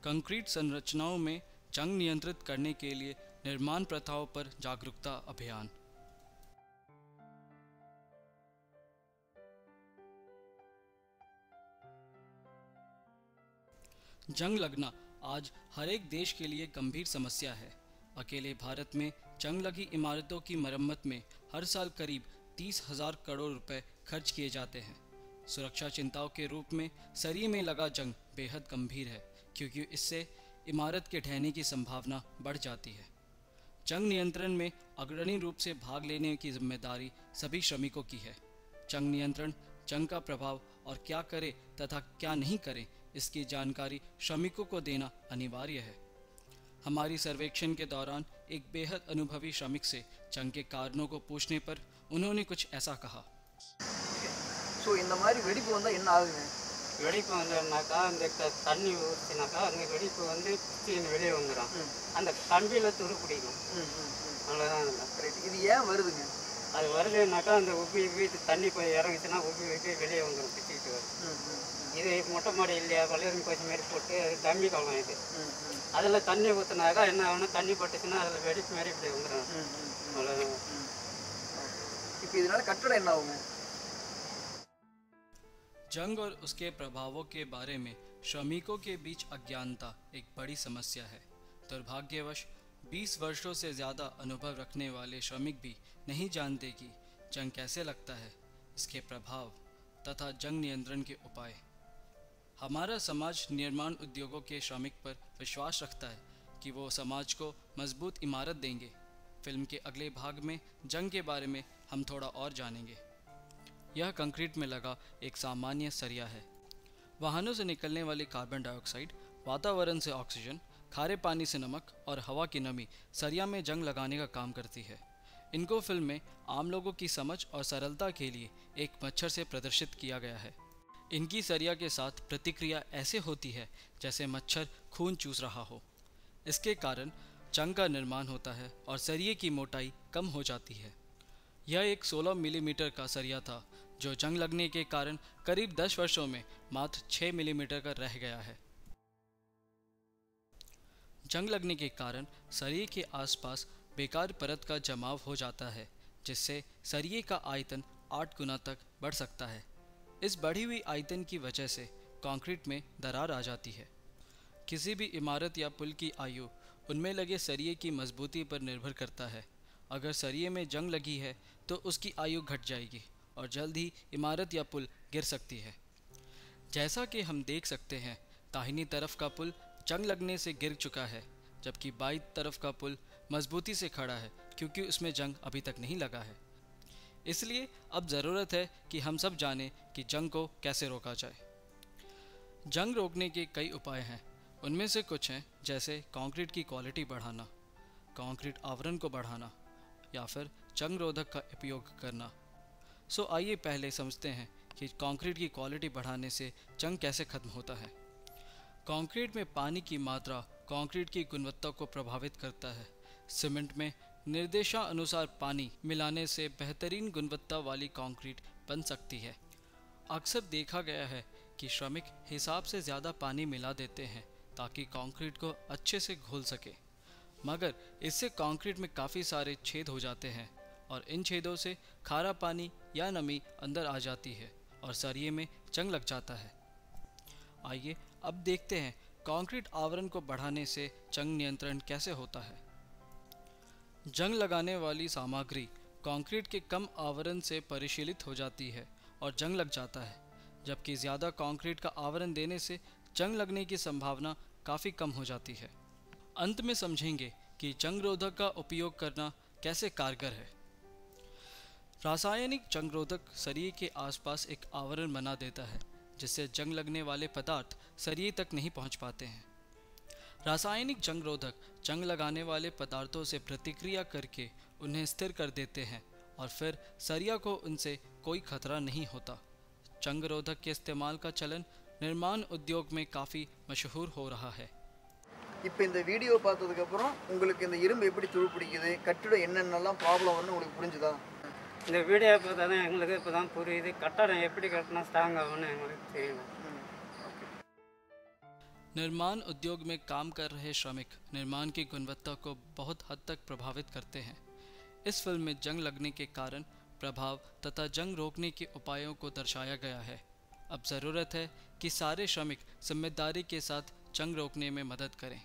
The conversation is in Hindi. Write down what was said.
कंक्रीट संरचनाओं में जंग नियंत्रित करने के लिए निर्माण प्रथाओं पर जागरूकता अभियान। जंग लगना आज हर एक देश के लिए गंभीर समस्या है। अकेले भारत में जंग लगी इमारतों की मरम्मत में हर साल करीब 30,000 करोड़ रुपए खर्च किए जाते हैं। सुरक्षा चिंताओं के रूप में सरिये में लगा जंग बेहद गंभीर है, क्योंकि इससे इमारत के ढहने की संभावना बढ़ जाती है। जंग नियंत्रण में अग्रणी रूप से भाग लेने की जिम्मेदारी सभी श्रमिकों की है। जंग नियंत्रण, जंग का प्रभाव और क्या करे तथा क्या नहीं करे, इसकी जानकारी श्रमिकों को देना अनिवार्य है। हमारी सर्वेक्षण के दौरान एक बेहद अनुभवी श्रमिक से जंग के कारणों को पूछने पर उन्होंने कुछ ऐसा कहा। இந்த மாதிரி வெடிப்பு வந்தா என்ன ஆகுங்க? வெடிப்பு வந்ததுனாக்கா அந்த தண்ணி ஊற்றினாக்கா அந்த வெடிப்பு வந்து குச்சின்னு வெளியே வந்துடும். அந்த கம்பியில் துரு பிடிக்கும். அவ்வளோதான். இது ஏன் வருதுங்க? அது வருதுனாக்கா அந்த உப்பி உப்பி தண்ணி போய் இறங்குச்சுன்னா உப்பி உப்பி வெளியே வந்துடும், பிச்சுக்கிட்டு வரும். இது மொட்டை மாடி இல்லையா, வளையல் கோச்சி மாரி போட்டு டம்மி காலம் இது. அதில் தண்ணி ஊற்றினாக்கா என்ன ஆகணும், தண்ணி பட்டுச்சுன்னா அதில் வெடிப்பு மாரி இப்படி வந்துடும். அவ்வளோதான். இப்போ இதனால கட்டடம் என்ன ஆகுங்க? जंग और उसके प्रभावों के बारे में श्रमिकों के बीच अज्ञानता एक बड़ी समस्या है। दुर्भाग्यवश 20 वर्षों से ज़्यादा अनुभव रखने वाले श्रमिक भी नहीं जानते कि जंग कैसे लगता है, इसके प्रभाव तथा जंग नियंत्रण के उपाय। हमारा समाज निर्माण उद्योगों के श्रमिक पर विश्वास रखता है कि वो समाज को मजबूत इमारत देंगे। फिल्म के अगले भाग में जंग के बारे में हम थोड़ा और जानेंगे। यह कंक्रीट में लगा एक सामान्य सरिया है। वाहनों से निकलने वाली कार्बन डाइऑक्साइड, वातावरण से ऑक्सीजन, खारे पानी से नमक और हवा की नमी सरिया में जंग लगाने का काम करती है। इनको फिल्म में आम लोगों की समझ और सरलता के लिए एक मच्छर से प्रदर्शित किया गया है। इनकी सरिया के साथ प्रतिक्रिया ऐसे होती है जैसे मच्छर खून चूस रहा हो। इसके कारण जंग का निर्माण होता है और सरिये की मोटाई कम हो जाती है। यह एक 16 मिलीमीटर का सरिया था, जो जंग लगने के कारण करीब 10 वर्षों में मात्र 6 मिलीमीटर का रह गया है। जंग लगने के कारण सरिये के आसपास बेकार परत का जमाव हो जाता है, जिससे सरिये का आयतन 8 गुना तक बढ़ सकता है। इस बढ़ी हुई आयतन की वजह से कंक्रीट में दरार आ जाती है। किसी भी इमारत या पुल की आयु उनमें लगे सरिये की मजबूती पर निर्भर करता है। अगर सरिये में जंग लगी है तो उसकी आयु घट जाएगी और जल्द ही इमारत या पुल गिर सकती है। जैसा कि हम देख सकते हैं, दाहिनी तरफ का पुल जंग लगने से गिर चुका है, जबकि बाईं तरफ का पुल मजबूती से खड़ा है, क्योंकि उसमें जंग अभी तक नहीं लगा है। इसलिए अब ज़रूरत है कि हम सब जानें कि जंग को कैसे रोका जाए। जंग रोकने के कई उपाय हैं। उनमें से कुछ हैं जैसे कंक्रीट की क्वालिटी बढ़ाना, कंक्रीट आवरण को बढ़ाना या फिर जंग रोधक का उपयोग करना। सो आइए पहले समझते हैं कि कंक्रीट की क्वालिटी बढ़ाने से जंग कैसे खत्म होता है। कंक्रीट में पानी की मात्रा कंक्रीट की गुणवत्ता को प्रभावित करता है। सीमेंट में निर्देशानुसार पानी मिलाने से बेहतरीन गुणवत्ता वाली कंक्रीट बन सकती है। अक्सर देखा गया है कि श्रमिक हिसाब से ज़्यादा पानी मिला देते हैं ताकि कंक्रीट को अच्छे से घोल सके, मगर इससे कंक्रीट में काफ़ी सारे छेद हो जाते हैं और इन छेदों से खारा पानी या नमी अंदर आ जाती है और सरिये में जंग लग जाता है। आइए अब देखते हैं कंक्रीट आवरण को बढ़ाने से जंग नियंत्रण कैसे होता है। जंग लगाने वाली सामग्री कंक्रीट के कम आवरण से परिशीलित हो जाती है और जंग लग जाता है, जबकि ज़्यादा कंक्रीट का आवरण देने से जंग लगने की संभावना काफ़ी कम हो जाती है। अंत में समझेंगे कि जंग रोधक का उपयोग करना कैसे कारगर है। रासायनिक जंग रोधक सरिये के आसपास एक आवरण बना देता है, जिससे जंग लगने वाले पदार्थ सरिये तक नहीं पहुंच पाते हैं। रासायनिक जंग रोधक जंग लगाने वाले पदार्थों से प्रतिक्रिया करके उन्हें स्थिर कर देते हैं और फिर सरिया को उनसे कोई खतरा नहीं होता। जंग रोधक के इस्तेमाल का चलन निर्माण उद्योग में काफ़ी मशहूर हो रहा है। இப்போ இந்த வீடியோ பார்த்ததுக்கு அப்புறம் உங்களுக்கு இந்த இரும்பு எப்படி துருப்பிடிக்குது, கட்டிடம் என்னென்னலாம் ப்ராப்ளம் வரும்னு உங்களுக்கு புரிஞ்சுதா? இந்த வீடியோ பார்த்தா தான் எங்களுக்கு இப்போ தான் புரியுது, கட்டடம் எப்படி கட்டினா ஸ்ட்ராங் ஆகும்னு எங்களுக்கு தெரியல। निर्माण उद्योग में काम कर रहे श्रमिक निर्माण की गुणवत्ता को बहुत हद तक प्रभावित करते हैं। इस फिल्म में जंग लगने के कारण, प्रभाव तथा जंग रोकने के उपायों को दर्शाया गया है। अब ज़रूरत है कि सारे श्रमिक जिम्मेदारी के साथ जंग रोकने में मदद करें।